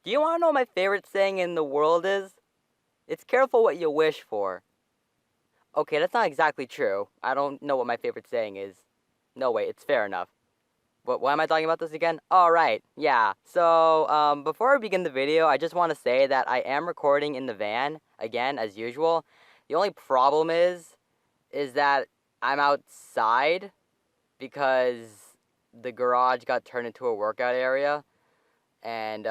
Do you want to know what my favorite saying in the world is? It's careful what you wish for. Okay, that's not exactly true. I don't know what my favorite saying is. No, wait, it's fair enough. Why am I talking about this again? Alright, yeah. So, before I begin the video, I just want to say that I am recording in the van, again, as usual. The only problem is that I'm outside because the garage got turned into a workout area. And,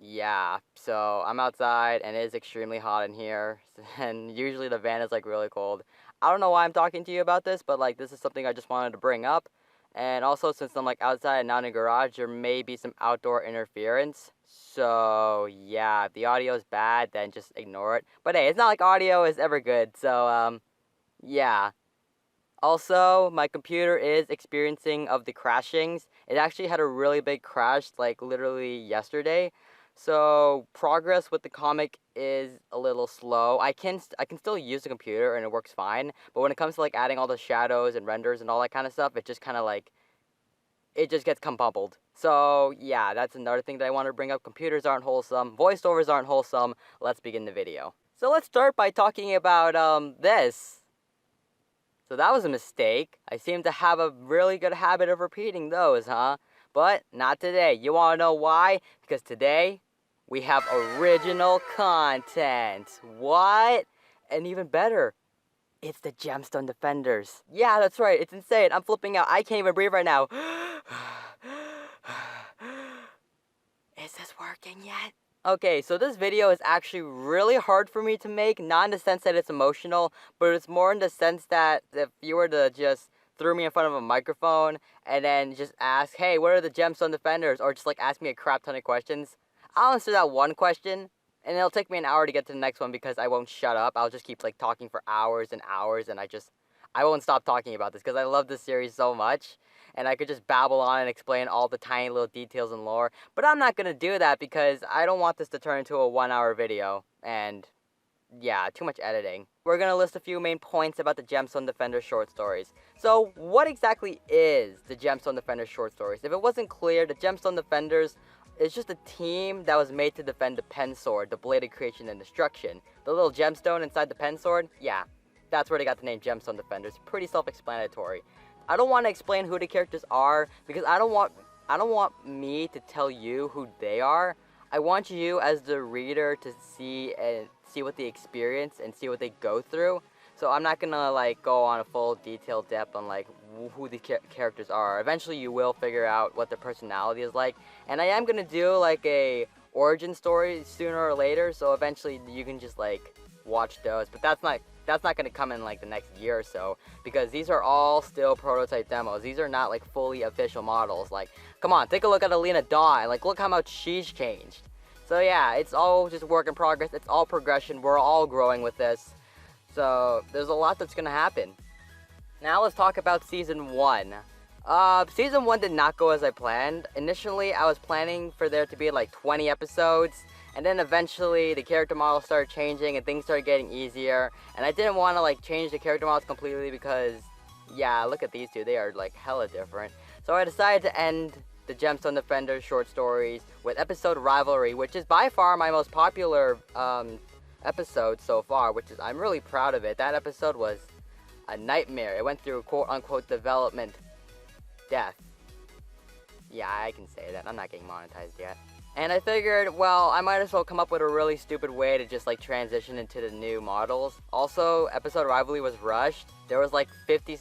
yeah, so I'm outside and it is extremely hot in here. And usually the van is, like, really cold. I don't know why I'm talking to you about this, but, like, this is something I just wanted to bring up. And also, since I'm, like, outside and not in a garage, there may be some outdoor interference. So, yeah, if the audio is bad, then just ignore it. But hey, it's not like audio is ever good, so, yeah. Also, my computer is experiencing of the crashings. It actually had a really big crash, like, literally yesterday. So, progress with the comic is a little slow. I can still use the computer and it works fine, but when it comes to, like, adding all the shadows and renders and all that kind of stuff, it just kind of, like, it just gets compumpled. So, yeah, that's another thing that I want to bring up. Computers aren't wholesome. Voiceovers aren't wholesome. Let's begin the video. So, let's start by talking about, this. So that was a mistake. I seem to have a really good habit of repeating those, huh? But not today. You want to know why? Because today, we have original content. What? And even better, it's the Gemstone Defenders. Yeah, that's right. It's insane. I'm flipping out. I can't even breathe right now. Is this working yet? Okay, so this video is actually really hard for me to make, not in the sense that it's emotional, but it's more in the sense that if you were to just throw me in front of a microphone and then just ask, hey, what are the Gemstone Defenders? Or just like ask me a crap ton of questions, I'll answer that one question, and it'll take me an hour to get to the next one because I won't shut up. I'll just keep like talking for hours and hours, and I won't stop talking about this because I love this series so much. And I could just babble on and explain all the tiny little details and lore. But I'm not going to do that because I don't want this to turn into a 1-hour video. And, yeah, too much editing. We're going to list a few main points about the Gemstone Defenders short stories. So, what exactly is the Gemstone Defenders short stories? If it wasn't clear, the Gemstone Defenders is just a team that was made to defend the pen sword, the blade of creation and destruction. The little gemstone inside the pen sword, yeah, that's where they got the name Gemstone Defenders. Pretty self-explanatory. I don't want to explain who the characters are because I don't want me to tell you who they are. I want you as the reader to see what they experience and see what they go through. So I'm not gonna like go on a full detailed depth on like who the characters are. Eventually you will figure out what their personality is like, and I am gonna do like a origin story sooner or later. So eventually you can just like watch those, but that's not going to come in like the next year or so because these are all still prototype demos. These are not like fully official models. Like, come on, take a look at Alina Dawn. Like, look how much she's changed. So yeah, it's all just work in progress. It's all progression. We're all growing with this. So there's a lot that's going to happen. Now let's talk about Season 1. Season 1 did not go as I planned. Initially, I was planning for there to be like 20 episodes. And then eventually the character models started changing and things started getting easier. And I didn't want to like change the character models completely because, yeah, look at these two. They are like hella different. So I decided to end the Gemstone Defenders short stories with episode Rivalry, which is by far my most popular episode so far, which is, I'm really proud of it. That episode was a nightmare. It went through quote-unquote development death. Yeah, I can say that. I'm not getting monetized yet. And I figured, well, I might as well come up with a really stupid way to just like transition into the new models. Also, episode Rivalry was rushed. There was like 50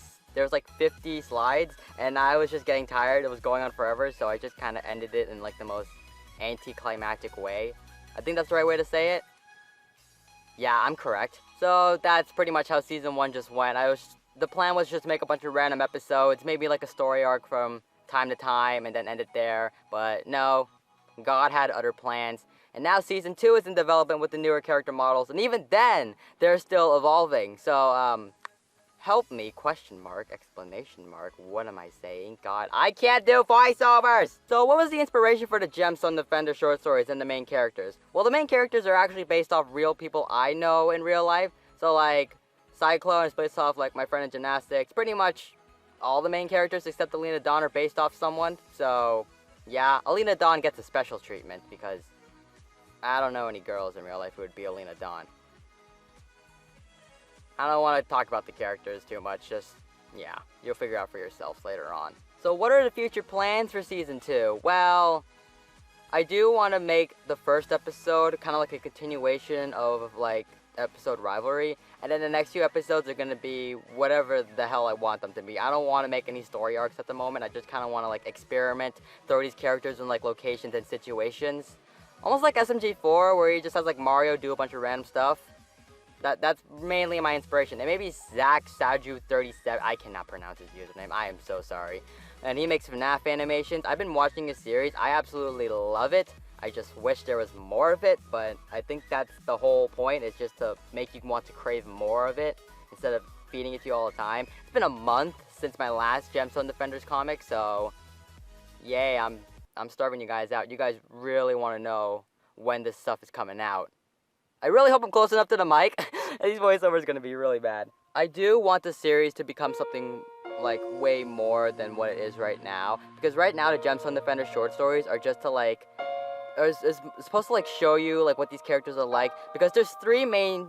slides, and I was just getting tired. It was going on forever, so I just kind of ended it in like the most anticlimactic way. I think that's the right way to say it. Yeah, I'm correct. So that's pretty much how Season 1 just went. The plan was just to make a bunch of random episodes, maybe like a story arc from time to time, and then end it there. But no. God had other plans, and now Season 2 is in development with the newer character models, and even then, they're still evolving, so, help me, question mark, exclamation mark, what am I saying? God, I can't do voiceovers! So what was the inspiration for the Gemstone Defender short stories and the main characters? Well, the main characters are actually based off real people I know in real life, so like, Cyclone is based off like my friend in gymnastics, pretty much all the main characters except Alina Dawn are based off someone, so... yeah, Alina Dawn gets a special treatment because, I don't know any girls in real life who would be Alina Dawn. I don't want to talk about the characters too much, just, yeah, you'll figure out for yourselves later on. So what are the future plans for Season 2? Well, I do want to make the first episode kind of like a continuation of, like, episode rivalry, and then the next few episodes are going to be whatever the hell I want them to be. I don't want to make any story arcs at the moment. I just kind of want to, like, experiment, throw these characters in, like, locations and situations. Almost like SMG4, where he just has, like, Mario do a bunch of random stuff. That's mainly my inspiration. And maybe Zach Saju 37. I cannot pronounce his username. I am so sorry. And he makes FNAF animations. I've been watching his series. I absolutely love it. I just wish there was more of it, but I think that's the whole point, is just to make you want to crave more of it instead of feeding it to you all the time. It's been a month since my last Gemstone Defenders comic, so yay, I'm starving you guys out. You guys really want to know when this stuff is coming out. I really hope I'm close enough to the mic. These voiceovers are going to be really bad. I do want the series to become something like way more than what it is right now, because right now the Gemstone Defenders short stories are just to like, it's supposed to like show you like what these characters are like, because there's 3 main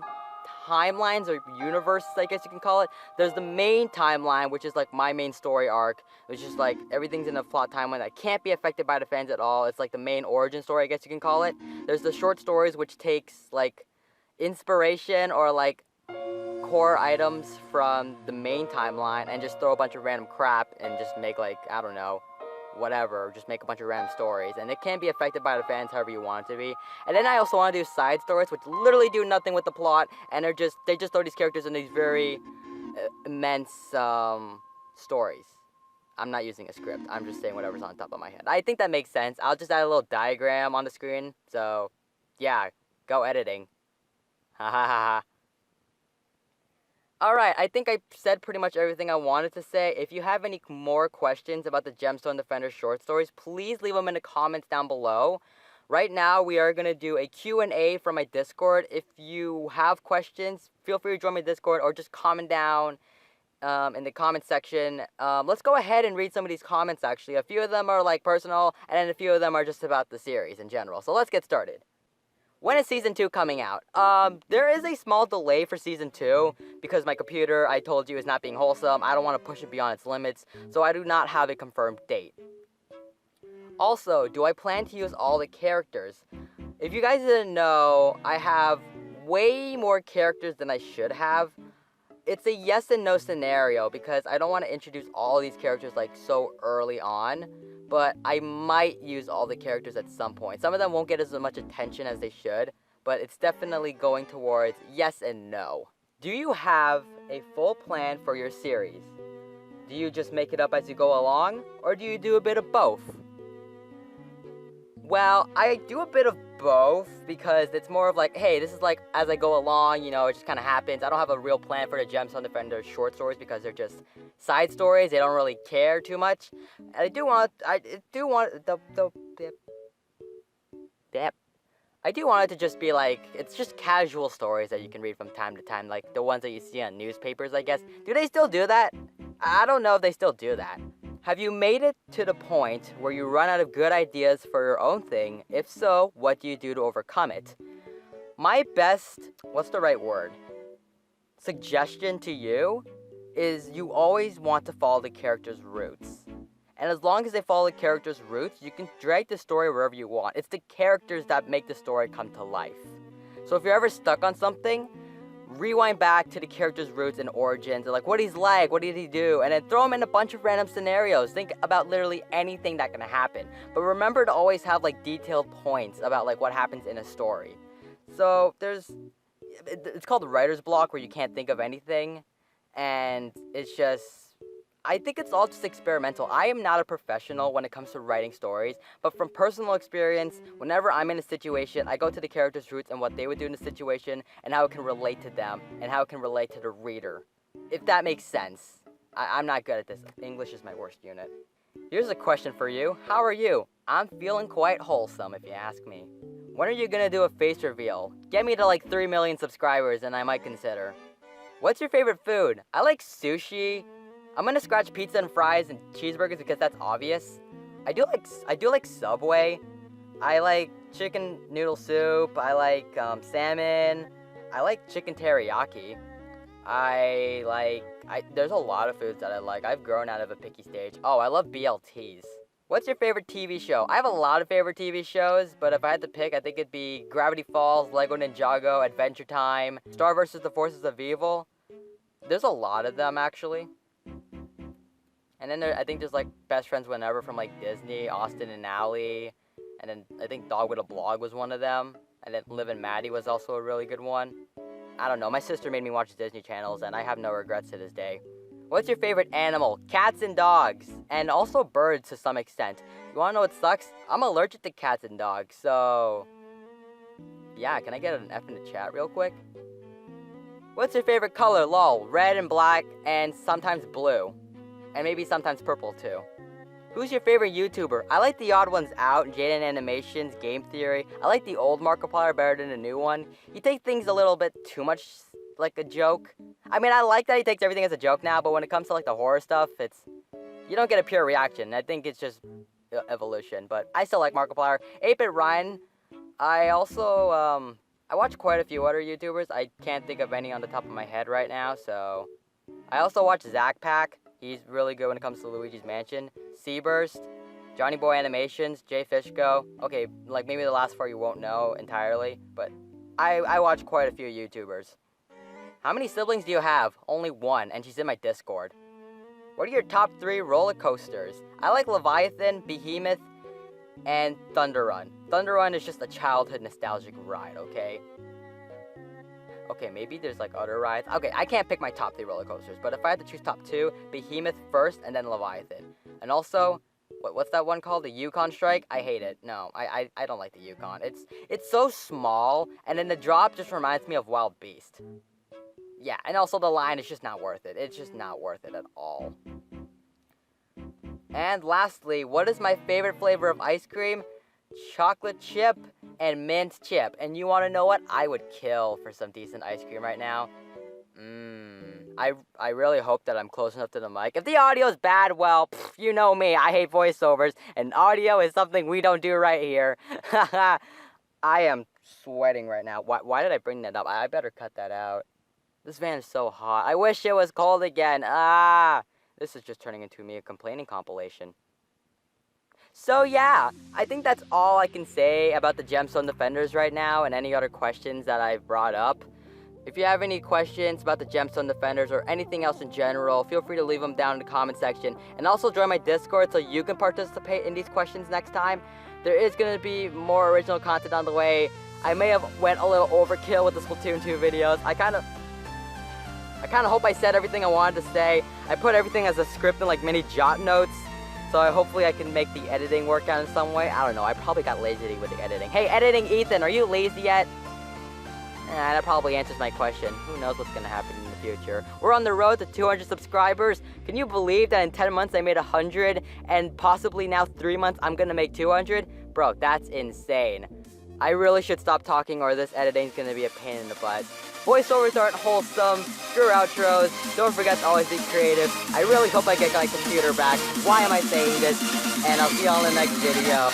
timelines or universes, I guess you can call it. There's the main timeline, which is like my main story arc, which is like everything's in a plot timeline that can't be affected by the fans at all. It's like the main origin story, I guess you can call it. There's the short stories, which takes like inspiration or like core items from the main timeline and just throw a bunch of random crap and just make like, I don't know, whatever, just make a bunch of random stories, and it can be affected by the fans however you want it to be. And then I also want to do side stories, which literally do nothing with the plot, and they just throw these characters in these very immense stories. I'm not using a script, I'm just saying whatever's on top of my head. I think that makes sense. I'll just add a little diagram on the screen, so yeah, go editing. Ha ha ha ha. Alright, I think I said pretty much everything I wanted to say. If you have any more questions about the Gemstone Defenders short stories, please leave them in the comments down below. Right now, we are going to do a Q&A from my Discord. If you have questions, feel free to join my Discord or just comment down in the comment section. Let's go ahead and read some of these comments, actually. A few of them are like personal, and then a few of them are just about the series in general. So let's get started. When is Season 2 coming out? There is a small delay for Season 2 because my computer, I told you, is not being wholesome. I don't want to push it beyond its limits, so I do not have a confirmed date. Also, do I plan to use all the characters? If you guys didn't know, I have way more characters than I should have. It's a yes and no scenario because I don't want to introduce all these characters like so early on. But I might use all the characters at some point. Some of them won't get as much attention as they should, but it's definitely going towards yes and no. Do you have a full plan for your series? Do you just make it up as you go along, or do you do a bit of both? Well, I do a bit of both because it's more of like, hey, this is like as I go along, you know, it just kind of happens. I don't have a real plan for the Gemstone Defenders short stories because they're just side stories. They don't really care too much. And I do want it to just be like, it's just casual stories that you can read from time to time, like the ones that you see on newspapers, I guess. Do they still do that? I don't know if they still do that. Have you made it to the point where you run out of good ideas for your own thing? If so, what do you do to overcome it? My best, what's the right word? Suggestion to you is you always want to follow the character's roots. And as long as they follow the character's roots, you can drag the story wherever you want. It's the characters that make the story come to life. So if you're ever stuck on something, rewind back to the character's roots and origins, and like what he's like, what did he do, and then throw him in a bunch of random scenarios. Think about literally anything that can happen. But remember to always have like detailed points about like what happens in a story. So it's called the writer's block, where you can't think of anything, and it's just, I think it's all just experimental. I am not a professional when it comes to writing stories, but from personal experience, whenever I'm in a situation, I go to the character's roots and what they would do in the situation, and how it can relate to them, and how it can relate to the reader. If that makes sense. I'm not good at this. English is my worst unit. Here's a question for you. How are you? I'm feeling quite wholesome, if you ask me. When are you gonna do a face reveal? Get me to like 3 million subscribers and I might consider. What's your favorite food? I like sushi. I'm gonna scratch pizza and fries and cheeseburgers because that's obvious. I do like Subway, I like chicken noodle soup. I like salmon. I like chicken teriyaki. There's a lot of foods that I like. I've grown out of a picky stage. Oh, I love BLTs. What's your favorite TV show? I have a lot of favorite TV shows, but if I had to pick, I think it'd be Gravity Falls, Lego Ninjago, Adventure Time, Star vs. the Forces of Evil. There's a lot of them, actually. And then I think there's like Best Friends Whenever from like Disney, Austin and Ally. And then I think Dog with a Blog was one of them. And then Liv and Maddie was also a really good one. I don't know, my sister made me watch Disney channels and I have no regrets to this day. What's your favorite animal? Cats and dogs. And also birds to some extent. You wanna know what sucks? I'm allergic to cats and dogs, so... Yeah, can I get an F in the chat real quick? What's your favorite color? Lol, red and black and sometimes blue. And maybe sometimes purple too. Who's your favorite YouTuber? I like the odd ones out, Jaden Animations, Game Theory. I like the old Markiplier better than the new one. He takes things a little bit too much like a joke. I mean, I like that he takes everything as a joke now, but when it comes to like the horror stuff, you don't get a pure reaction. I think it's just evolution, but I still like Markiplier. 8-Bit Ryan. I also, I watch quite a few other YouTubers. I can't think of any on the top of my head right now, so... I also watch Zach Pack. He's really good when it comes to Luigi's Mansion. Seaburst, Johnny Boy Animations, Jay Fishko. Okay, like maybe the last 4 you won't know entirely, but I watch quite a few YouTubers. How many siblings do you have? Only one, and she's in my Discord. What are your top 3 roller coasters? I like Leviathan, Behemoth, and Thunder Run. Thunder Run is just a childhood nostalgic ride, okay? Okay, maybe there's like other rides. Okay, I can't pick my top 3 roller coasters, but if I had to choose top 2, Behemoth first and then Leviathan. And also, what's that one called? The Yukon Strike? I hate it. No, I don't like the Yukon. It's so small, and then the drop just reminds me of Wild Beast. Yeah, and also the line is just not worth it. It's just not worth it at all. And lastly, what is my favorite flavor of ice cream? Chocolate chip and mint chip. And you want to know what? I would kill for some decent ice cream right now. I really hope that I'm close enough to the mic. If the audio is bad, well, you know me. I hate voiceovers, and audio is something we don't do right here. I am sweating right now. Why did I bring that up? I better cut that out. This van is so hot. I wish it was cold again. This is just turning into me a complaining compilation. So yeah, I think that's all I can say about the Gemstone Defenders right now and any other questions that I've brought up. If you have any questions about the Gemstone Defenders or anything else in general, feel free to leave them down in the comment section. And also join my Discord so you can participate in these questions next time. There is going to be more original content on the way. I may have went a little overkill with the Splatoon 2 videos. I kind of hope I said everything I wanted to say. I put everything as a script in like mini jot notes. So hopefully I can make the editing work out in some way. I don't know, I probably got lazy with the editing. Hey, editing Ethan, are you lazy yet? That probably answers my question. Who knows what's gonna happen in the future. We're on the road to 200 subscribers. Can you believe that in 10 months I made 100 and possibly now 3 months I'm gonna make 200? Bro, that's insane. I really should stop talking or this editing's gonna be a pain in the butt. Voiceovers aren't wholesome, screw outros, don't forget to always be creative. I really hope I get my computer back. Why am I saying this? And I'll see you all in the next video.